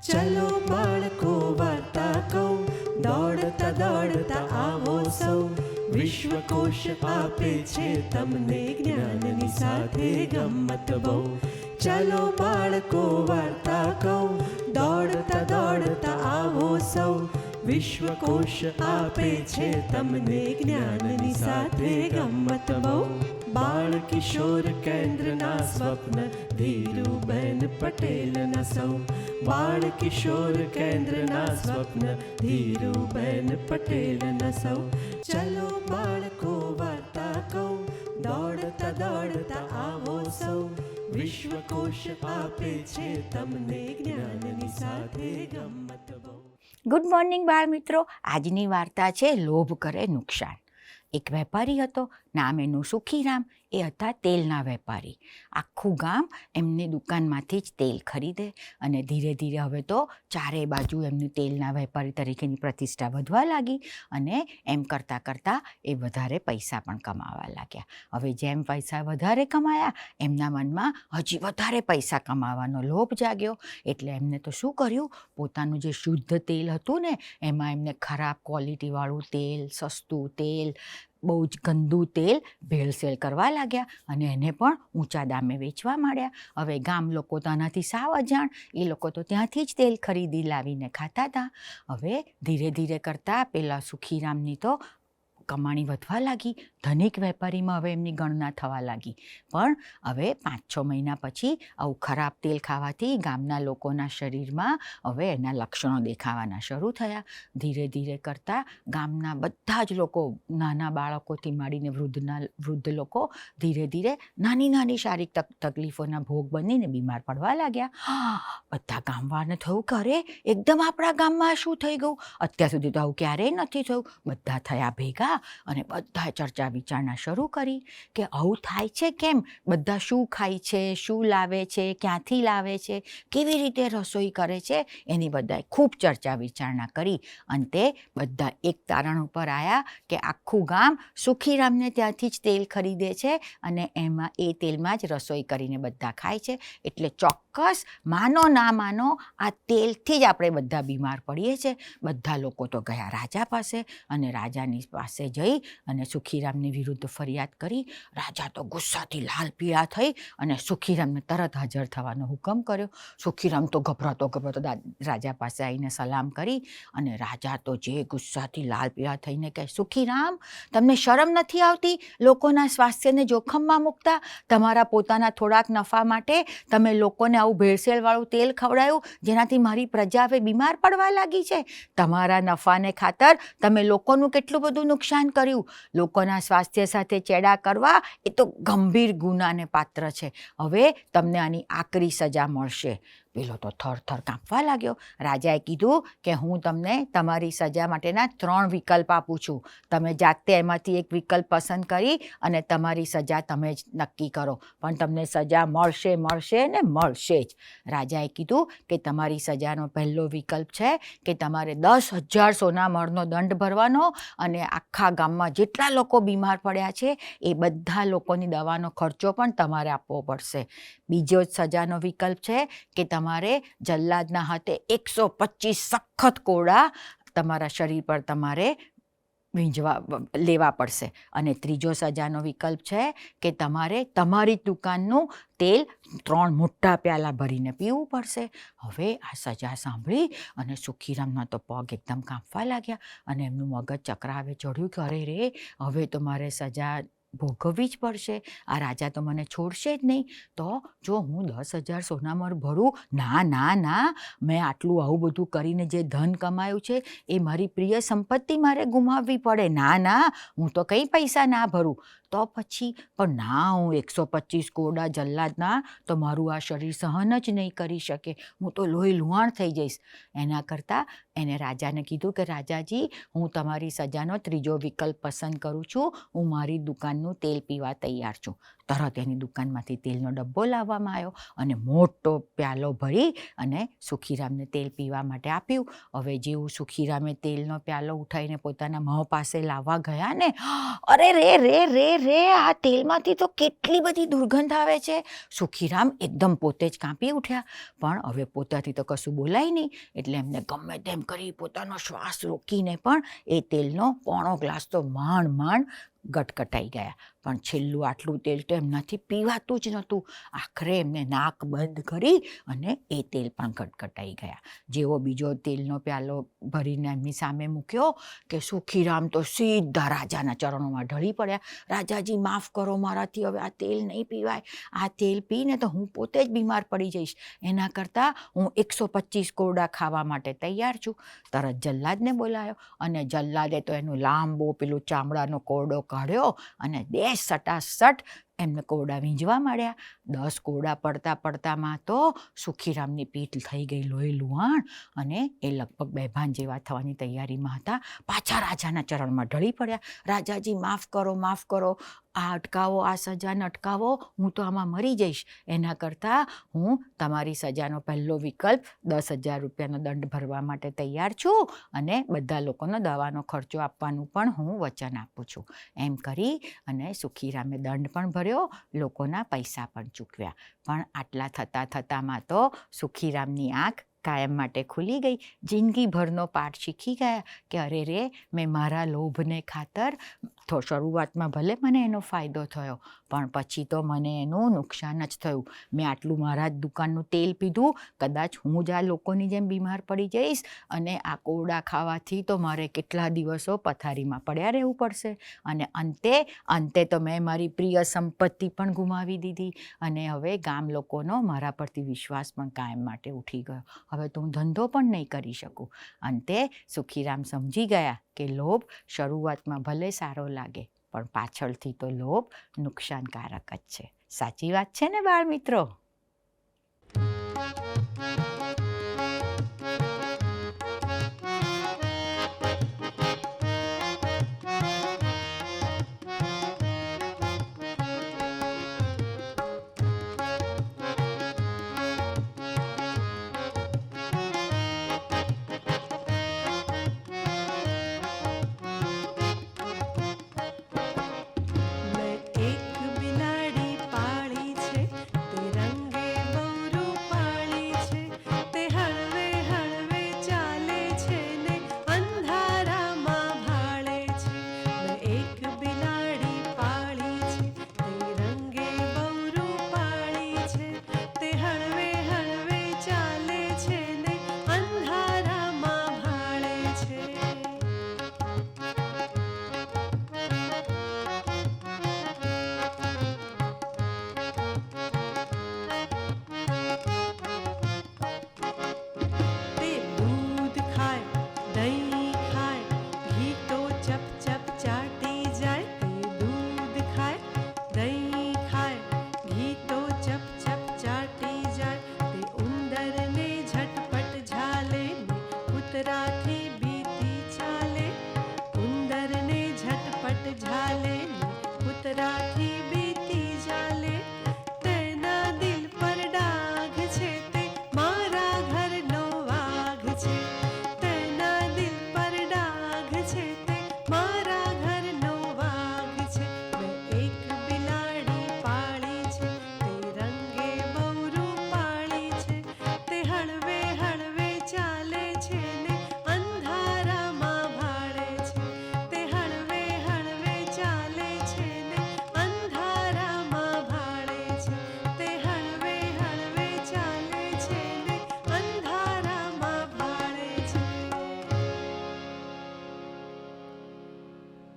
ચલો બાળકો વાર્તા કહું, દોડતા દોડતા આવો સૌ. વિશ્વકોશ આપે છે તમને જ્ઞાનની સાથે ગમ્મત બહુ. ચલો બાળકો વાર્તા કહું, દોડતા દોડતા આવો સૌ. વિશ્વકોશ આપે છે તમને જ્ઞાનની સાથે ગમ્મત બહુ. બાળ કિશોર કેન્દ્રના સ્વપ્ન ધીરુબેન પટેલના સૌ. બાળ કિશોર કેન્દ્રના સ્વપ્ન ધીરુબેન પટેલના સૌ. ચલો બાળકો વાર્તા કહું, દોડતા દોડતા આવો સૌ. વિશ્વકોશ આપે છે તમને જ્ઞાનની સાથે ગમ્મત બહુ. ગુડ મોર્નિંગ બાળ મિત્રો. આજની વાર્તા છે લોભ કરે નુકસાન. એક વેપારી હતો, નામ એનું સુખીરામ. એ હતા તેલના વેપારી. આખું ગામ એમની દુકાનમાંથી જ તેલ ખરીદે અને ધીરે ધીરે હવે તો ચારે બાજુ એમની તેલના વેપારી તરીકેની પ્રતિષ્ઠા વધવા લાગી અને એમ કરતાં કરતાં એ વધારે પૈસા પણ કમાવા લાગ્યા. હવે જેમ પૈસા વધારે કમાયા એમના મનમાં હજી વધારે પૈસા કમાવાનો લોભ જાગ્યો. એટલે એમને તો શું કર્યું, પોતાનું જે શુદ્ધ તેલ હતું ને એમાં એમને ખરાબ ક્વોલિટીવાળું તેલ, સસ્તું તેલ, બહુ જ ગંદુ તેલ ભેળસેળ કરવા લાગ્યા અને એને પણ ઊંચા દામે વેચવા માંડ્યા. હવે ગામ લોકો તો આનાથી સાવ અજાણ, એ લોકો તો ત્યાંથી જ તેલ ખરીદી લાવીને ખાતા હતા. હવે ધીરે ધીરે કરતાં પેલા સુખીરામની તો કમાણી વધવા લાગી. ધનિક વેપારીમાં હવે એમની ગણના થવા લાગી. પણ હવે 5-6 મહિના પછી આવું ખરાબ તેલ ખાવાથી ગામના લોકોના શરીરમાં હવે એના લક્ષણો દેખાવાના શરૂ થયા. ધીરે ધીરે કરતાં ગામના બધા જ લોકો, નાના બાળકોથી માંડીને વૃદ્ધ લોકો ધીરે ધીરે નાની નાની શારીરિક તકલીફોના ભોગ બનીને બીમાર પડવા લાગ્યા. બધા ગામવાળાને થયું કે અરે એકદમ આપણા ગામમાં શું થઈ ગયું, અત્યાર સુધી તો આવું ક્યારેય નથી થયું. બધા થયા ભેગા અને બધા ચર્ચા વિચારણા શરૂ કરી કે આવું થાય છે કેમ, બધા શું ખાય છે, શું લાવે છે, ક્યાંથી લાવે છે, કેવી રીતે રસોઈ કરે છે, એની બધાએ ખૂબ ચર્ચા વિચારણા કરી. અંતે બધા એક તારણ ઉપર આવ્યા કે આખું ગામ સુખીરામને ત્યાંથી જ તેલ ખરીદે છે અને એમાં એ તેલમાં જ રસોઈ કરીને બધા ખાય છે. એટલે ચોક્કસ માનો ના માનો આ તેલથી જ આપણે બધા બીમાર પડીએ છીએ. બધા લોકો તો ગયા રાજા પાસે અને રાજાની પાસે જઈ અને સુખીરામની વિરુદ્ધ ફરિયાદ કરી. રાજા તો ગુસ્સાથી લાલ પીળા થઈ અને સુખીરામને તરત હાજર થવાનો હુકમ કર્યો. સુખીરામ તો ગભરાતો રાજા પાસે આવીને સલામ કરી અને રાજા તો જે ગુસ્સાથી લાલ પીળા થઈને કહે, સુખીરામ, તમને શરમ નથી આવતી લોકોના સ્વાસ્થ્યને જોખમમાં મૂકતા? તમારા પોતાના થોડાક નફા માટે તમે લોકોને આવું ભેળસેળવાળું તેલ ખવડાયું જેનાથી મારી પ્રજા હવે બીમાર પડવા લાગી છે. તમારા નફાને ખાતર તમે લોકોનું કેટલું બધું નુકસાન કર્યું. લોકોના સ્વાસ્થ્ય સાથે ચેડા કરવા એ તો ગંભીર ગુનાને પાત્ર છે. હવે તમને આની આકરી સજા મળશે. પેલો તો થરથર કાંપવા લાગ્યો. રાજાએ કીધું કે હું તમને તમારી સજા માટેના 3 વિકલ્પ આપું છું. તમે જાતે એમાંથી એક વિકલ્પ પસંદ કરી અને તમારી સજા તમે જ નક્કી કરો, પણ તમને સજા મળશે ને મળશે જ. રાજાએ કીધું કે તમારી સજાનો પહેલો વિકલ્પ છે કે તમારે 10,000 સોના મણનો દંડ ભરવાનો અને આખા ગામમાં જેટલા લોકો બીમાર પડ્યા છે એ બધા લોકોની દવાનો ખર્ચો પણ તમારે આપવો પડશે. બીજો જ સજાનો વિકલ્પ છે કે તમારે જલ્લાદના હાથે 125 સખત કોડા તમારા શરીર પર તમારે લેવા પડશે. અને ત્રીજો સજાનો વિકલ્પ છે કે તમારે તમારી દુકાનનું તેલ 3 મોટા પ્યાલા ભરીને પીવું પડશે. હવે આ સજા સાંભળી અને સુખીરામના તો પગ એકદમ કાંપવા લાગ્યા અને એમનું મગજ ચક્રાવે ચડ્યું કે અરે રે, હવે તો મારે સજા ભોગવવી જ પડશે. આ રાજા તો મને છોડશે જ નહીં. તો જો હું 10,000 સોનામણ ભરું, ના, મેં આટલું આવું બધું કરીને જે ધન કમાયું છે એ મારી પ્રિય સંપત્તિ મારે ગુમાવવી પડે. ના, હું તો કંઈ પૈસા ના ભરું. તો પછી પણ ના, હું 125 કોડા જલ્લાદના તો મારું આ શરીર સહન જ નહીં કરી શકે. હું તો લોહી લુહાણ થઈ જઈશ. એના કરતાં એને રાજાને કીધું કે રાજાજી, હું તમારી સજાનો ત્રીજો વિકલ્પ પસંદ કરું છું. હું મારી દુકાનનું તેલનું તેલ પીવા તૈયાર છું. તરત એની દુકાનમાંથી તેલનો ડબ્બો લાવવામાં આવ્યો અને મોટો પ્યાલો ભરી અને સુખીરામને તેલ પીવા માટે આપ્યું. હવે જેવું સુખીરામે તેલનો પ્યાલો ઉઠાવીને પોતાના મોં પાસે લાવવા ગયા ને, અરે રે રે રે રે, આ તેલમાંથી તો કેટલી બધી દુર્ગંધ આવે છે. સુખીરામ એકદમ પોતે જ કાંપી ઉઠ્યા, પણ હવે પોતાથી તો કશું બોલાય નહીં, એટલે એમને ગમે તેમ કરી પોતાનો શ્વાસ રોકીને પણ એ તેલનો પોણો ગ્લાસ તો માંડ ગટગટાઈ ગયા. પણ છેલ્લું આટલું તેલ તો એમનાથી પીવાતું જ નહોતું. આખરે એમને નાક બંધ કરી અને એ તેલ પણ ગટગટાઈ ગયા. જેવો બીજો તેલનો પ્યાલો ભરીને એમની સામે મૂક્યો કે સુખીરામ તો સીધા રાજાના ચરણોમાં ઢળી પડ્યા. રાજાજી, માફ કરો, મારાથી હવે આ તેલ નહીં પીવાય. આ તેલ પીને તો હું પોતે જ બીમાર પડી જઈશ. એના કરતાં હું 125 કોરડા ખાવા માટે તૈયાર છું. તરત જલ્લાદને બોલાયો અને જલ્લાદે તો એનું લાંબો પેલું ચામડાનો કોરડો કાઢ્યો અને સટાસટ એમને કોરડા વીંજવા માંડ્યા. 10 કોરડા પડતામાં તો સુખીરામની પીઠ થઈ ગઈ લોહી લુહાણ અને એ લગભગ બેભાન જેવા થવાની તૈયારીમાં હતા. પાછા રાજાના ચરણમાં ઢળી પડ્યા. રાજાજી, માફ કરો, આ અટકાવો, આ સજાને અટકાવો, હું તો આમાં મરી જઈશ. એના કરતાં હું તમારી સજાનો પહેલો વિકલ્પ 10,000 રૂપિયાનો દંડ ભરવા માટે તૈયાર છું અને બધા લોકોનો દવાનો ખર્ચો આપવાનું પણ હું વચન આપું છું. એમ કરી અને સુખીરામે દંડ પણ ભર્યો, લોકોના પૈસા પણ ચૂકવ્યા. પણ આટલા થતામાં તો સુખીરામની આંખ કાયમ માટે ખુલી ગઈ. જિંદગીભરનો પાઠ શીખી ગયા કે અરે રે, મેં મારા લોભને ખાતર શરૂઆતમાં ભલે મને એનો ફાયદો થયો, પણ પછી તો મને એનું નુકસાન જ થયું. મેં આટલું મારા જ દુકાનનું તેલ પીધું, કદાચ હું જ આ લોકોની જેમ બીમાર પડી જઈશ અને આ કોરડા ખાવાથી તો મારે કેટલા દિવસો પથારીમાં પડ્યા રહેવું પડશે. અને અંતે તો મેં મારી પ્રિય સંપત્તિ પણ ગુમાવી દીધી અને હવે ગામ લોકોનો મારા પરથી વિશ્વાસ પણ કાયમ માટે ઉઠી ગયો. હવે તો હું ધંધો પણ નહીં કરી શકું. અંતે સુખીરામ સમજી ગયા કે લોભ શરૂઆતમાં ભલે સારો લાગે, પણ પાછળથી તો લોભ નુકસાનકારક જ છે. સાચી વાત છે ને બાળ મિત્રો? મારા